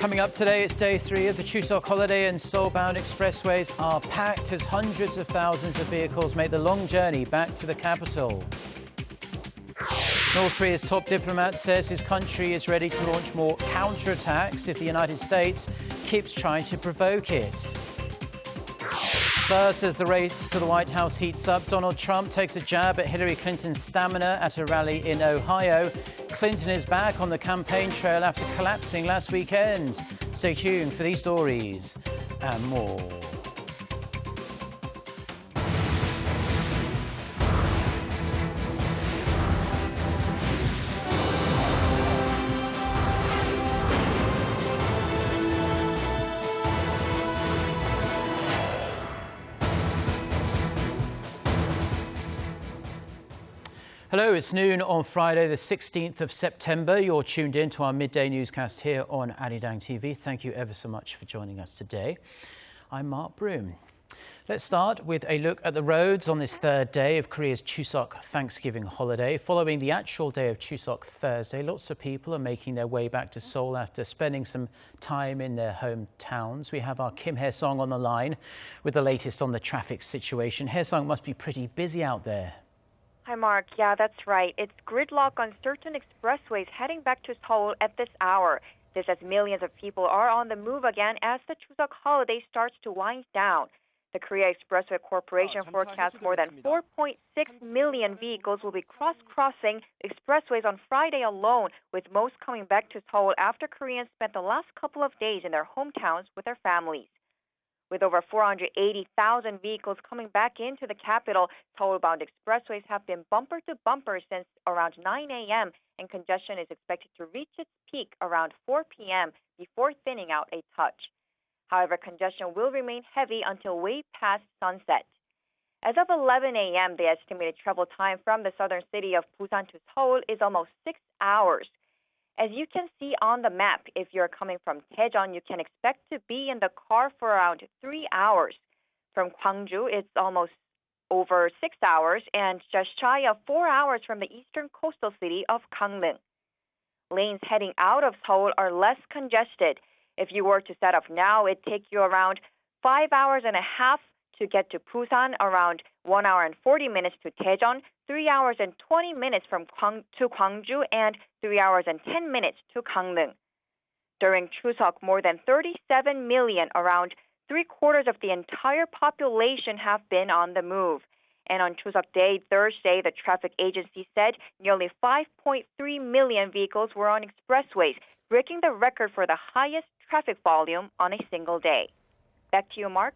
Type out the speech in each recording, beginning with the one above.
Coming up today, it's day 3 of the Chuseok holiday, and Seoul-bound expressways are packed as hundreds of thousands of vehicles make the long journey back to the capital. North Korea's top diplomat says his country is ready to launch more counterattacks if the United States keeps trying to provoke it. First, as the race to the White House heats up, Donald Trump takes a jab at Hillary Clinton's stamina at a rally in Ohio. Clinton is back on the campaign trail after collapsing last weekend. Stay tuned for these stories and more. Hello, it's noon on Friday, the 16th of September. You're tuned in to our midday newscast here on Arirang TV. Thank you ever so much for joining us today. I'm Mark Broom. Let's start with a look at the roads on this third day of Korea's Chuseok Thanksgiving holiday. Following the actual day of Chuseok Thursday, lots of people are making their way back to Seoul after spending some time in their hometowns. We have our Kim Hae-sung on the line with the latest on the traffic situation. Hae-sung, must be pretty busy out there. Hi, Mark. Yeah, that's right. It's gridlock on certain expressways heading back to Seoul at this hour. This as millions of people are on the move again as the Chuseok holiday starts to wind down. The Korea Expressway Corporation forecasts more than 4.6 million vehicles will be crossing expressways on Friday alone, with most coming back to Seoul after Koreans spent the last couple of days in their hometowns with their families. With over 480,000 vehicles coming back into the capital, Seoul-bound expressways have been bumper to bumper since around 9 a.m., and congestion is expected to reach its peak around 4 p.m. before thinning out a touch. However, congestion will remain heavy until way past sunset. As of 11 a.m., the estimated travel time from the southern city of Busan to Seoul is almost 6 hours. As you can see on the map, if you're coming from Daejeon, you can expect to be in the car for around 3 hours. From Gwangju, it's almost over 6 hours, and just shy of 4 hours from the eastern coastal city of Gangneung. Lanes heading out of Seoul are less congested. If you were to set off now, it'd take you around 5 hours and a half to get to Busan, around 1 hour and 40 minutes to Daejeon, 3 hours and 20 minutes to Gwangju, and 3 hours and 10 minutes to Gangneung. During Chuseok, more than 37 million, around 3/4 of the entire population, have been on the move. And on Chuseok Day, Thursday, the traffic agency said nearly 5.3 million vehicles were on expressways, breaking the record for the highest traffic volume on a single day. Back to you, Mark.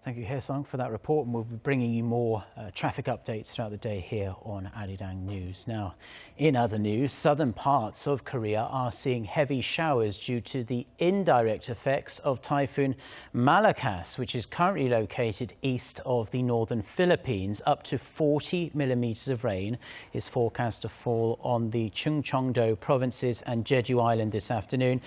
Thank you, Hae-sung, for that report, and we'll be bringing you more traffic updates throughout the day here on Arirang News. Now, in other news, southern parts of Korea are seeing heavy showers due to the indirect effects of Typhoon Malakas, which is currently located east of the northern Philippines. Up to 40 millimeters of rain is forecast to fall on the Chungcheongdo provinces and Jeju Island this afternoon.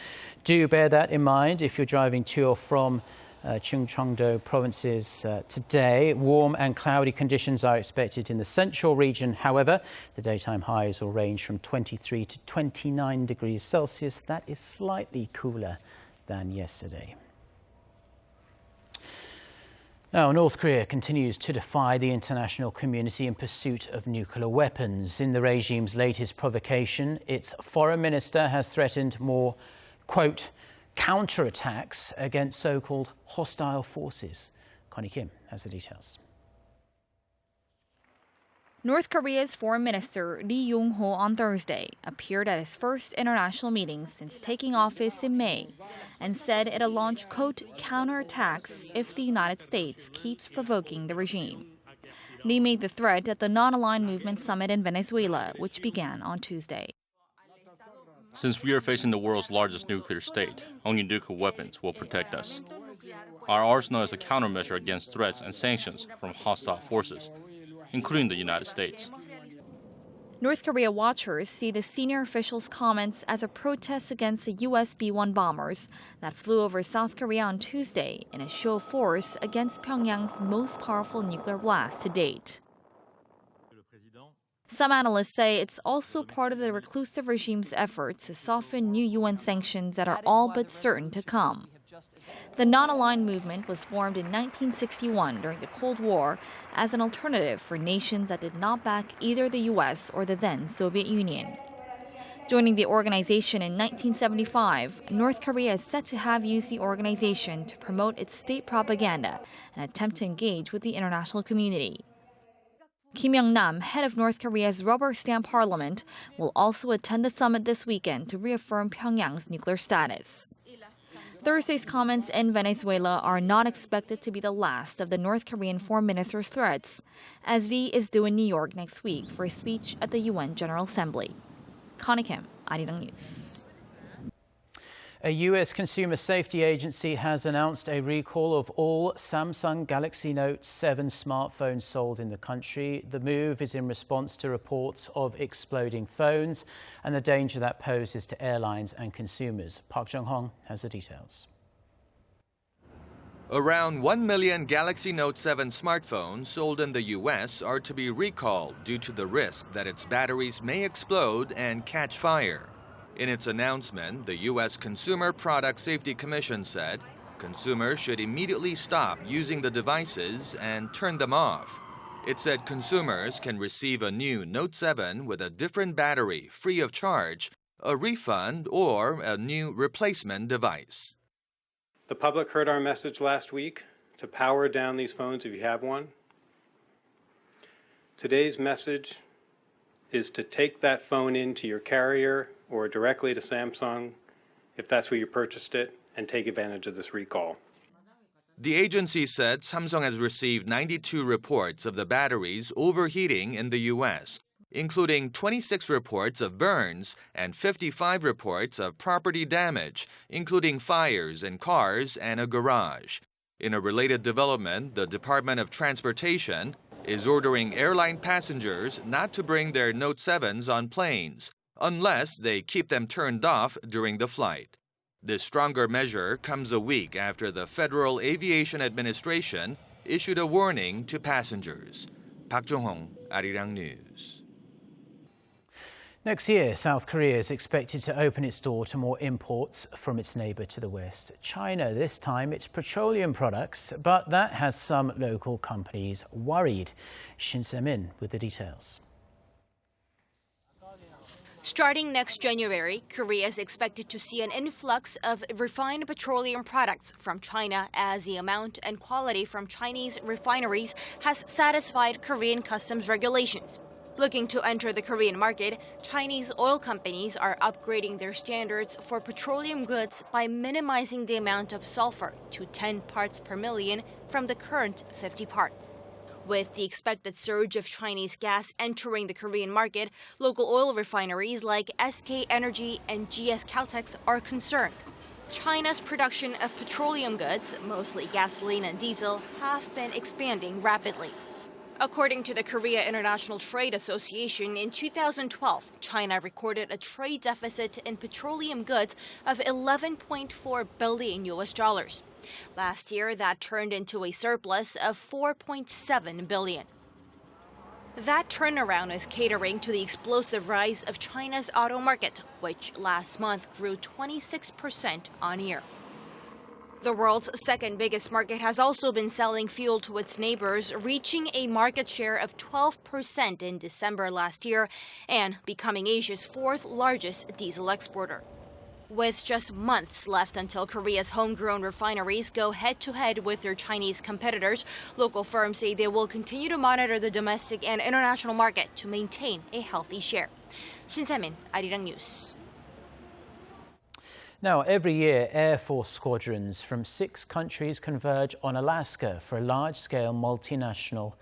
Do bear that in mind if you're driving to or from Chungcheongdo provinces today. Warm and cloudy conditions are expected in the central region. However, the daytime highs will range from 23 to 29 degrees Celsius. That is slightly cooler than yesterday. Now, North Korea continues to defy the international community in pursuit of nuclear weapons. In the regime's latest provocation, its foreign minister has threatened more, quote, counterattacks against so-called hostile forces. Connie Kim has the details. North Korea's Foreign Minister Lee Yong-ho on Thursday appeared at his first international meeting since taking office in May and said it'll launch, quote, counterattacks if the United States keeps provoking the regime. Lee made the threat at the Non-Aligned Movement Summit in Venezuela, which began on Tuesday. Since we are facing the world's largest nuclear state, only nuclear weapons will protect us. Our arsenal is a countermeasure against threats and sanctions from hostile forces, including the United States. North Korea watchers see the senior official's comments as a protest against the U.S. B-1 bombers that flew over South Korea on Tuesday in a show of force against Pyongyang's most powerful nuclear blast to date. Some analysts say it's also part of the reclusive regime's efforts to soften new UN sanctions that are all but certain to come. The non-aligned movement was formed in 1961 during the Cold War as an alternative for nations that did not back either the U.S. or the then Soviet Union. Joining the organization in 1975, North Korea is set to have used the organization to promote its state propaganda and attempt to engage with the international community. Kim Young-nam, head of North Korea's rubber stamp parliament, will also attend the summit this weekend to reaffirm Pyongyang's nuclear status. Thursday's comments in Venezuela are not expected to be the last of the North Korean foreign minister's threats, as Lee is due in New York next week for a speech at the UN General Assembly. Connie Kim, Arirang News. A U.S. consumer safety agency has announced a recall of all Samsung Galaxy Note 7 smartphones sold in the country. The move is in response to reports of exploding phones and the danger that poses to airlines and consumers. Park Jung-hong has the details. Around 1 million Galaxy Note 7 smartphones sold in the U.S. are to be recalled due to the risk that its batteries may explode and catch fire. In its announcement, the U.S. Consumer Product Safety Commission said consumers should immediately stop using the devices and turn them off. It said consumers can receive a new Note 7 with a different battery free of charge, a refund, or a new replacement device. The public heard our message last week to power down these phones if you have one. Today's message is to take that phone into your carrier or directly to Samsung, if that's where you purchased it, and take advantage of this recall. The agency said Samsung has received 92 reports of the batteries overheating in the U.S., including 26 reports of burns and 55 reports of property damage, including fires in cars and a garage. In a related development, the Department of Transportation is ordering airline passengers not to bring their Note 7s on planes, unless they keep them turned off during the flight. This stronger measure comes a week after the Federal Aviation Administration issued a warning to passengers. Park Jung-hong, Arirang News. Next year, South Korea is expected to open its door to more imports from its neighbour to the west, China. This time it's petroleum products, but that has some local companies worried. Shin Se-min with the details. Starting next January, Korea is expected to see an influx of refined petroleum products from China as the amount and quality from Chinese refineries has satisfied Korean customs regulations. Looking to enter the Korean market, Chinese oil companies are upgrading their standards for petroleum goods by minimizing the amount of sulfur to 10 parts per million from the current 50 parts. With the expected surge of Chinese gas entering the Korean market, local oil refineries like SK Energy and GS Caltex are concerned. China's production of petroleum goods, mostly gasoline and diesel, have been expanding rapidly. According to the Korea International Trade Association, in 2012, China recorded a trade deficit in petroleum goods of $11.4 billion. Last year, that turned into a surplus of $4.7 billion. That turnaround is catering to the explosive rise of China's auto market, which last month grew 26% on year. The world's second biggest market has also been selling fuel to its neighbors, reaching a market share of 12% in December last year and becoming Asia's fourth largest diesel exporter. With just months left until Korea's homegrown refineries go head-to-head with their Chinese competitors, local firms say they will continue to monitor the domestic and international market to maintain a healthy share. Shin Se-min, Arirang News. Now, every year, Air Force squadrons from 6 countries converge on Alaska for a large-scale multinational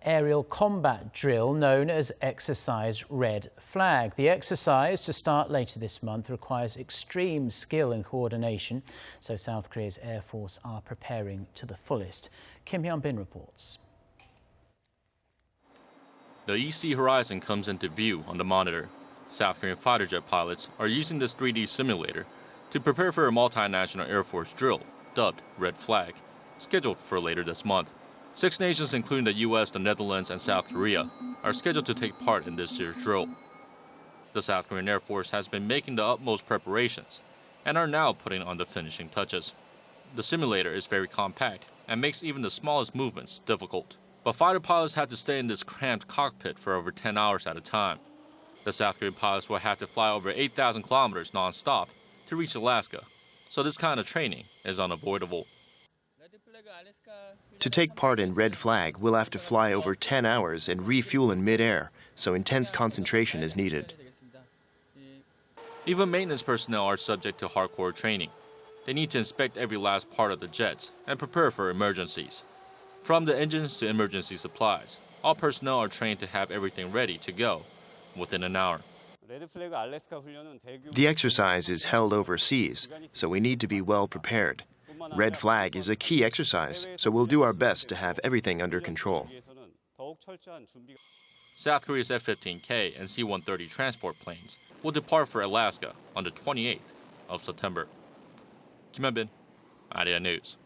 aerial combat drill known as Exercise Red Flag. The exercise, to start later this month, requires extreme skill and coordination, so South Korea's Air Force are preparing to the fullest. Kim Hyun-bin reports. The EC horizon comes into view on the monitor. South Korean fighter jet pilots are using this 3D simulator to prepare for a multinational Air Force drill, dubbed Red Flag, scheduled for later this month. 6 nations, including the US, the Netherlands, and South Korea, are scheduled to take part in this year's drill. The South Korean Air Force has been making the utmost preparations and are now putting on the finishing touches. The simulator is very compact and makes even the smallest movements difficult. But fighter pilots have to stay in this cramped cockpit for over 10 hours at a time. The South Korean pilots will have to fly over 8,000 kilometers non-stop to reach Alaska, so this kind of training is unavoidable. To take part in Red Flag, we'll have to fly over 10 hours and refuel in midair, so intense concentration is needed. Even maintenance personnel are subject to hardcore training. They need to inspect every last part of the jets and prepare for emergencies. From the engines to emergency supplies, all personnel are trained to have everything ready to go within an hour. The exercise is held overseas, so we need to be well prepared. Red Flag is a key exercise, so we'll do our best to have everything under control. South Korea's F-15K and C-130 transport planes will depart for Alaska on the 28th of September. Kim Hyun-bin, Arirang News.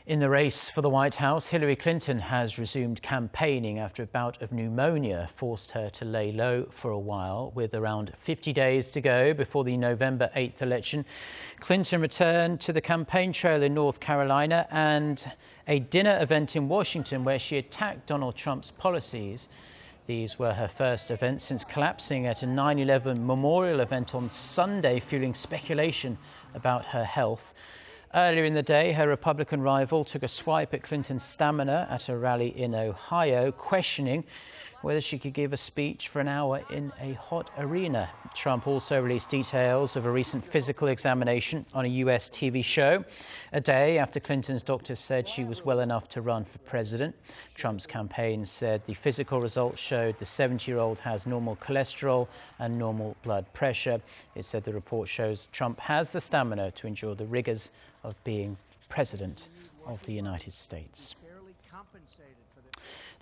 In the race for the White House, Hillary Clinton has resumed campaigning after a bout of pneumonia forced her to lay low for a while. With around 50 days to go before the November 8th election, Clinton returned to the campaign trail in North Carolina and a dinner event in Washington where she attacked Donald Trump's policies. These were her first events since collapsing at a 9/11 memorial event on Sunday, fueling speculation about her health. Earlier in the day, her Republican rival took a swipe at Clinton's stamina at a rally in Ohio, questioning whether she could give a speech for an hour in a hot arena. Trump also released details of a recent physical examination on a U.S. TV show, a day after Clinton's doctor said she was well enough to run for president. Trump's campaign said the physical results showed the 70-year-old has normal cholesterol and normal blood pressure. It said the report shows Trump has the stamina to endure the rigors of being president of the United States.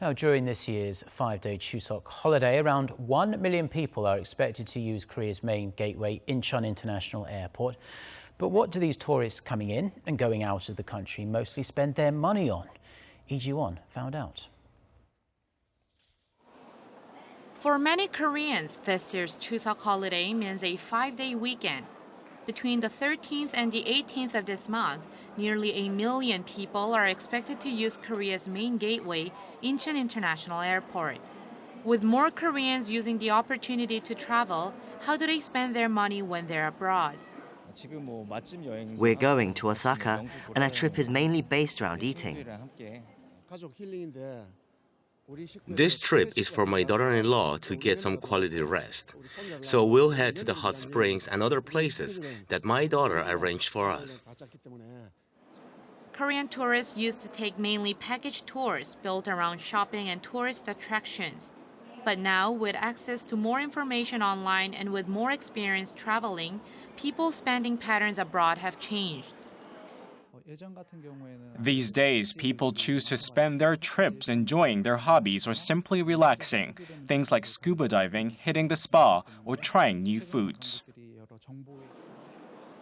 Now, during this year's 5-day Chuseok holiday, around 1 million people are expected to use Korea's main gateway, Incheon International Airport. But what do these tourists coming in and going out of the country mostly spend their money on? Lee Ji-won found out. For many Koreans, this year's Chuseok holiday means a 5-day weekend. Between the 13th and the 18th of this month, nearly 1 million people are expected to use Korea's main gateway, Incheon International Airport. With more Koreans using the opportunity to travel, how do they spend their money when they're abroad? We're going to Osaka, and our trip is mainly based around eating. This trip is for my daughter-in-law to get some quality rest. So we'll head to the hot springs and other places that my daughter arranged for us. Korean tourists used to take mainly package tours built around shopping and tourist attractions. But now, with access to more information online and with more experience traveling, people's spending patterns abroad have changed. These days, people choose to spend their trips enjoying their hobbies or simply relaxing. Things like scuba diving, hitting the spa, or trying new foods.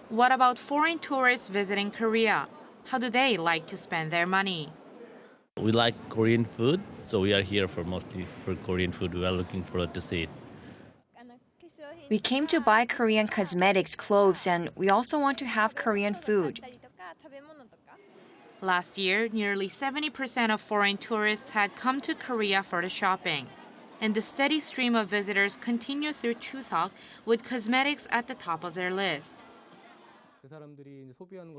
What about foreign tourists visiting Korea? How do they like to spend their money? We like Korean food, so we are here mostly for Korean food. We are looking forward to see it. We came to buy Korean cosmetics, clothes, and we also want to have Korean food. Last year, nearly 70% of foreign tourists had come to Korea for the shopping. And the steady stream of visitors continue through Chuseok, with cosmetics at the top of their list.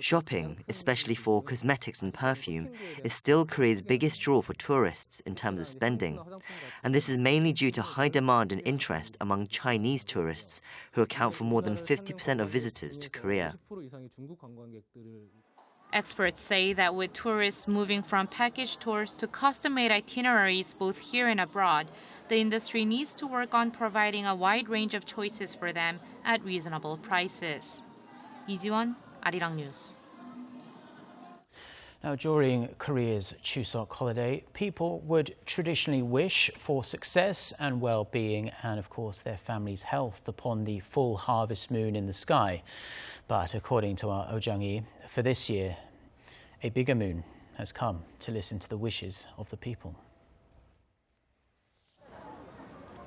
Shopping, especially for cosmetics and perfume, is still Korea's biggest draw for tourists in terms of spending. And this is mainly due to high demand and interest among Chinese tourists, who account for more than 50% of visitors to Korea. Experts say that with tourists moving from package tours to custom-made itineraries both here and abroad, the industry needs to work on providing a wide range of choices for them at reasonable prices. Lee Ji-won, Arirang News. Now, during Korea's Chuseok holiday, people would traditionally wish for success and well-being and, of course, their family's health upon the full harvest moon in the sky. But according to our Oh Jung-hee, for this year, a bigger moon has come to listen to the wishes of the people.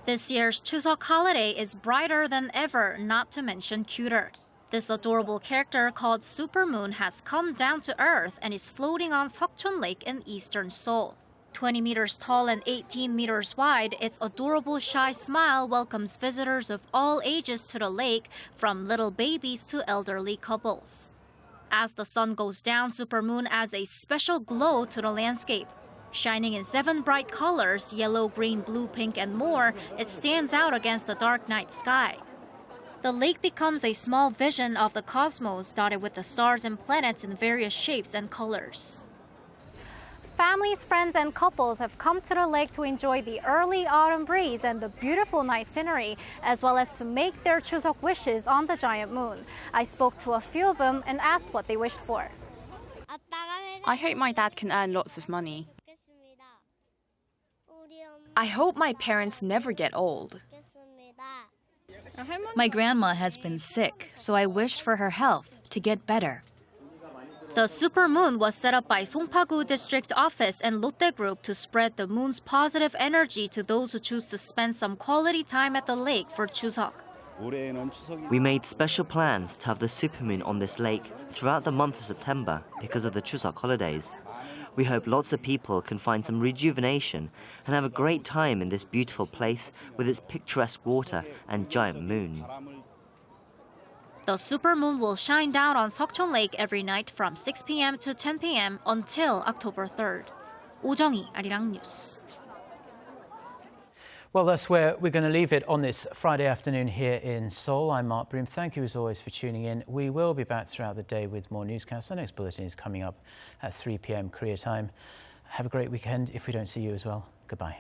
This year's Chuseok holiday is brighter than ever, not to mention cuter. This adorable character called Supermoon has come down to earth and is floating on Seokchon Lake in eastern Seoul. 20 meters tall and 18 meters wide, its adorable shy smile welcomes visitors of all ages to the lake, from little babies to elderly couples. As the sun goes down, Supermoon adds a special glow to the landscape. Shining in 7 bright colors, yellow, green, blue, pink, and more, it stands out against the dark night sky. The lake becomes a small vision of the cosmos, dotted with the stars and planets in various shapes and colors. Families, friends, and couples have come to the lake to enjoy the early autumn breeze and the beautiful night scenery, as well as to make their Chuseok wishes on the giant moon. I spoke to a few of them and asked what they wished for. I hope my dad can earn lots of money. I hope my parents never get old. My grandma has been sick, so I wished for her health to get better. The Supermoon was set up by Songpa-gu District Office and Lotte Group to spread the moon's positive energy to those who choose to spend some quality time at the lake for Chuseok. We made special plans to have the supermoon on this lake throughout the month of September because of the Chuseok holidays. We hope lots of people can find some rejuvenation and have a great time in this beautiful place with its picturesque water and giant moon. The supermoon will shine down on Seokchon Lake every night from 6 p.m. to 10 p.m. until October 3rd. 오정희, Arirang News. Well, that's where we're going to leave it on this Friday afternoon here in Seoul. I'm Mark Broom. Thank you as always for tuning in. We will be back throughout the day with more newscasts. Our next bulletin is coming up at 3 p.m. Korea time. Have a great weekend if we don't see you as well. Goodbye.